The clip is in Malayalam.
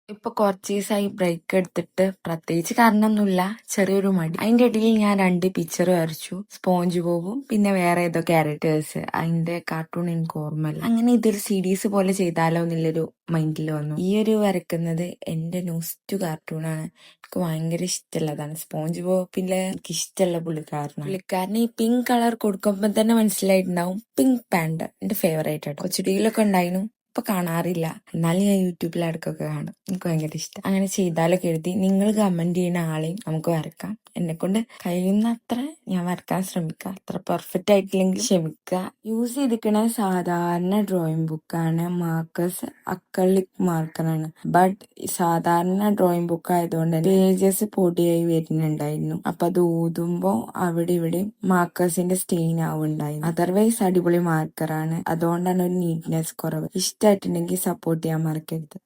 ഇപ്പൊ കുറച്ച് ദിവസമായി ബ്രേക്ക് എടുത്തിട്ട് പ്രത്യേകിച്ച് കാരണമൊന്നുമില്ല, ചെറിയൊരു മടി. അതിന്റെ ഇടയിൽ ഞാൻ 2 പിക്ചർ വരച്ചു. സ്പോഞ്ച് ബോബും പിന്നെ വേറെ ഏതോ ക്യാരക്ടേഴ്സ്. അതിന്റെ കാർട്ടൂൺ എനിക്ക് ഓർമ്മയില്ല. അങ്ങനെ ഇതൊരു സീരീസ് പോലെ ചെയ്താലോ എന്നുള്ളൊരു മൈൻഡിൽ വന്നു. ഈ ഒരു വരക്കുന്നത് എന്റെ നോസ്റ്റു കാർട്ടൂണാണ്. എനിക്ക് ഭയങ്കര ഇഷ്ടമുള്ളതാണ്. സ്പോഞ്ച് ബോബിലെ എനിക്ക് ഇഷ്ടമുള്ള പുള്ളിക്കാരന് ഈ പിങ്ക് കളർ കൊടുക്കുമ്പോൾ തന്നെ മനസ്സിലായിട്ടുണ്ടാവും. പിങ്ക് പാൻറ് എന്റെ ഫേവറേറ്റ് ആട്ടോ. കൊച്ചുടിയിലൊക്കെ ഉണ്ടായിരുന്നു, ഇപ്പൊ കാണാറില്ല. എന്നാലും ഞാൻ യൂട്യൂബിൽ ഇടയ്ക്കൊക്കെ കാണും. എനിക്ക് ഭയങ്കര ഇഷ്ടം. അങ്ങനെ ചെയ്താലൊക്കെ എഴുതി നിങ്ങൾ കമന്റ് ചെയ്യുന്ന ആളെയും നമുക്ക് വരക്കാം. എന്നെ കൊണ്ട് കഴിയുന്ന അത്ര ഞാൻ വരക്കാൻ ശ്രമിക്കാം. അത്ര പെർഫെക്റ്റ് ആയിട്ടില്ലെങ്കിൽ ക്ഷമിക്കുക. യൂസ് ചെയ്തിരിക്കണ സാധാരണ ഡ്രോയിങ് ബുക്കാണ്. മാർക്കേഴ്സ് അക്രലിക് മാർക്കറാണ്. ബട്ട് സാധാരണ ഡ്രോയിങ് ബുക്ക് ആയതുകൊണ്ട് പേജസ് പൊടിയായി വരുന്നുണ്ടായിരുന്നു. അപ്പൊ അത് ഊതുമ്പോ അവിടെ ഇവിടെ മാർക്കേഴ്സിന്റെ സ്റ്റെയിൻ ആവുന്നുണ്ടായിരുന്നു. അതർവൈസ് അടിപൊളി മാർക്കറാണ്. അതുകൊണ്ടാണ് ഒരു നീറ്റ്നെസ് കുറവ്. ഇഷ്ടമായിട്ടുണ്ടെങ്കിൽ സപ്പോർട്ട് ചെയ്യാൻ മറക്കരുത്.